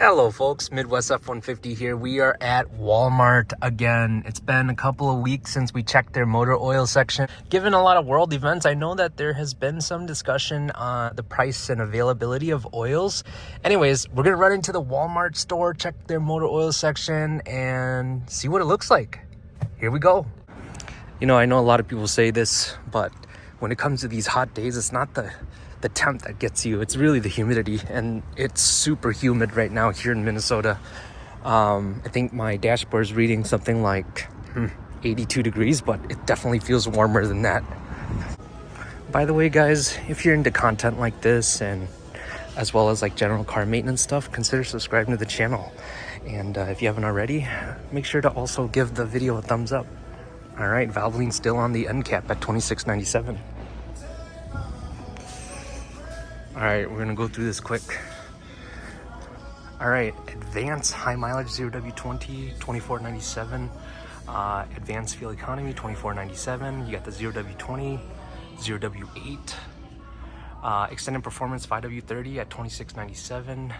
Hello folks, Midwest F-150 here. We are at Walmart again. It's been a couple of weeks since we checked their motor oil section. Given a lot of world events, I know that there has been some discussion on the price and availability of oils. Anyways, we're gonna run into the Walmart store, check their motor oil section, and see what it looks like. Here we go. You know, I know a lot of people say this, but when it comes to these hot days, it's not the temp that gets you, it's really the humidity, and it's super humid right now here in Minnesota. I think my dashboard is reading something like 82 degrees, but it definitely feels warmer than that. By the way, guys, if you're into content like this and as well as like general car maintenance stuff, consider subscribing to the channel. And if you haven't already, make sure to also give the video a thumbs up. All right, Valvoline still on the end cap at $26.97. All right, we're gonna go through this quick. All right, Advanced High Mileage 0W20, $24.97. Advanced Fuel Economy, $24.97. You got the 0W20, 0W8. Extended Performance 5W30 at $26.97.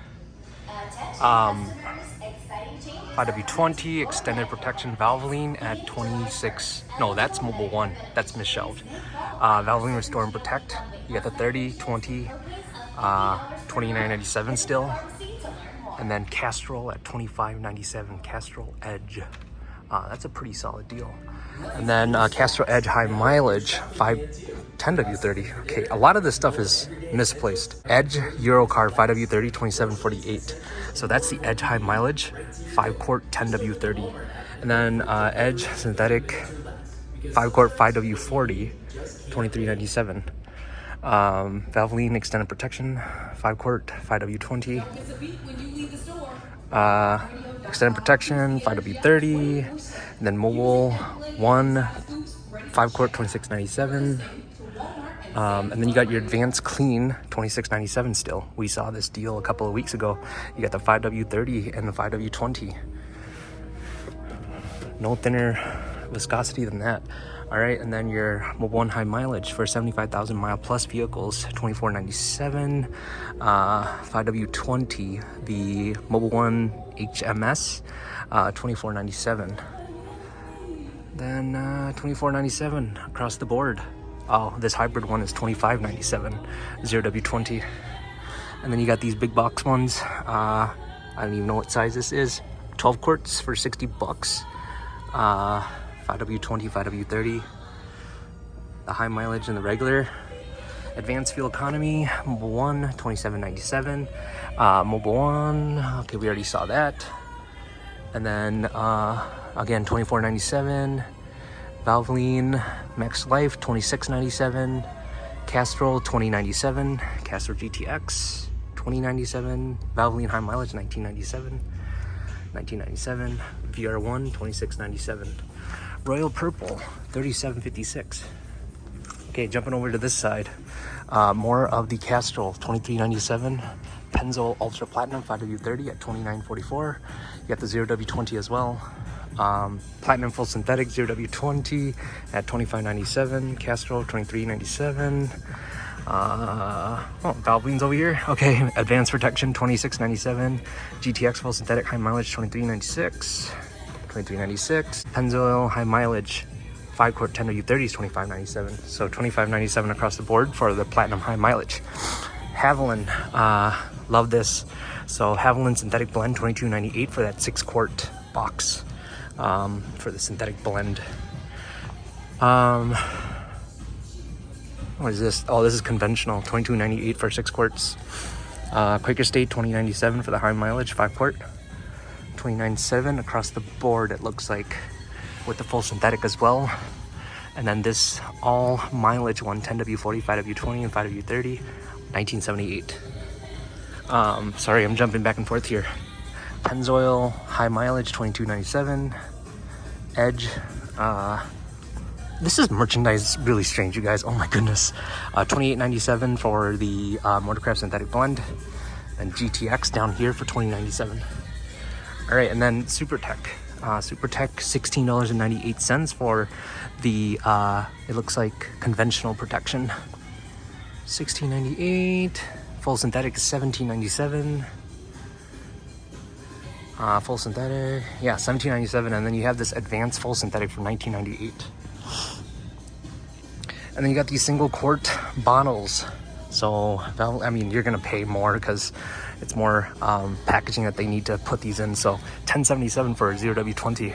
5W20 Extended Protection Valvoline at 26. No, that's Mobile One. That's misshelved. Valvoline Restore and Protect. You got the 30, 20, $29.97 still. And then Castrol at $25.97. Castrol Edge. That's a pretty solid deal. And then Castrol Edge High Mileage 10W30. Okay, a lot of this stuff is misplaced. Edge Eurocar 5W30 $27.48. So that's the Edge High Mileage 5-quart 10W30. And then Edge Synthetic 5-quart 5W40 $23.97. Valvoline Extended Protection 5-quart 5W20. Extended Protection 5W30. And then Mobile One 5-quart $26.97. And then you got your Advanced Clean $26.97 still. We saw this deal a couple of weeks ago. You got the 5W30 and the 5W20. No thinner viscosity than that. All right, and then your Mobile One High Mileage for 75,000 mile plus vehicles, $24.97. 5W20, the Mobile One HMS, $24.97. Then $24.97 across the board. Oh, this hybrid one is $25.97, 0W20. And then you got these big box ones. I don't even know what size this is. 12 quarts for $60. 5W20, 5W30. The high mileage and the regular. Advanced Fuel Economy, Mobile One, $27.97. Mobile One, okay, we already saw that. And then, again, $24.97. Valvoline Max Life, $26.97. Castrol, $20.97. Castrol GTX, $20.97. Valvoline High Mileage, $19.97. VR1, $26.97. Royal Purple, $37.56. Okay, jumping over to this side. More of the Castrol, $23.97. Pennzoil Ultra Platinum 5W30 at $29.44. You got the 0W20 as well. Platinum Full Synthetic 0W20 at $25.97. Castrol $23.97. Valvoline's over here. Okay, Advanced Protection $26.97. GTX Full Synthetic High Mileage $23.96. Pennzoil High Mileage 5-quart 10W30 is $25.97. So $25.97 across the board for the Platinum High Mileage. Haviland, love this. So Haviland Synthetic Blend $22.98 for that 6-quart box. For the synthetic blend. What is this? Oh, this is conventional, $22.98 for 6 quarts. Quaker State $20.97 for the high mileage 5-quart. $29.97 across the board, it looks like, with the full synthetic as well. And then this all mileage one, 10W40, 5W20, and 5W30, $19.78. Sorry, I'm jumping back and forth here. Pennzoil high mileage $22.97. Edge, this is merchandise really strange, you guys. Oh my goodness. $28.97 for the Motorcraft Synthetic Blend, and GTX down here for $20.97. All right, and then SuperTech. SuperTech $16.98 for the it looks like conventional protection. $16.98. Full synthetic is $17.97. Full synthetic, yeah, $17.97, and then you have this advanced full synthetic for $19.98. And then you got these single quart bottles. So, I mean, you're gonna pay more because it's more packaging that they need to put these in. So, $10.77 for a 0W20.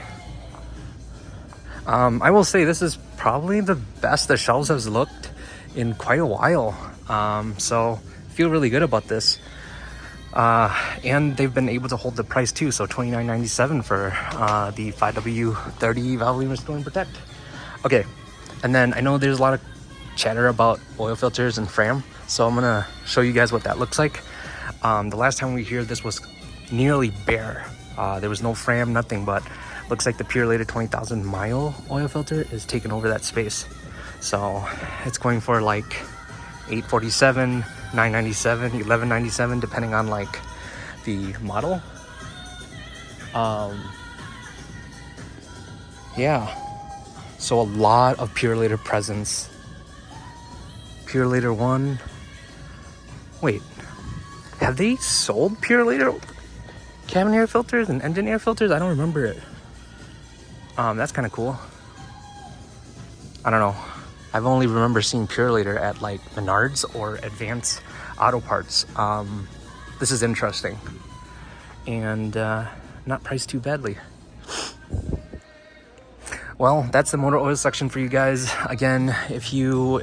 I will say this is probably the best the shelves has looked in quite a while. So, feel really good about this. And they've been able to hold the price too. So, $29.97 for the 5W30 Valvoline Restore and Protect. Okay, and then I know there's a lot of chatter about oil filters and Fram, so I'm gonna show you guys what that looks like. The last time we were here, this was nearly bare. There was no Fram, nothing, but looks like the Purelator 20,000 mile oil filter is taking over that space. So it's going for like $847, $997, $1197, depending on like the model. Yeah, so a lot of Purelator presence. Purelator 1. Wait, have they sold Purelator cabin air filters and engine air filters? I don't remember it. That's kind of cool. I don't know. I've only remember seeing Purelator at like Menards or Advance Auto Parts. This is interesting. And not priced too badly. Well, that's the motor oil section for you guys. Again, if you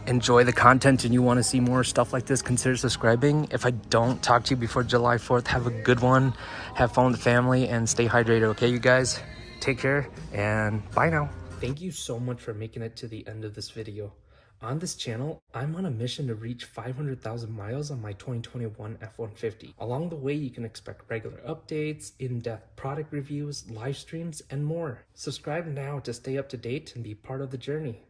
enjoy the content and you want to see more stuff like this, consider subscribing. If I don't talk to you before July 4th, have a good one. Have fun with the family and stay hydrated, okay, you guys? Take care and bye now. Thank you so much for making it to the end of this video. On this channel, I'm on a mission to reach 500,000 miles on my 2021 F-150. Along the way, you can expect regular updates, in-depth product reviews, live streams, and more. Subscribe now to stay up to date and be part of the journey.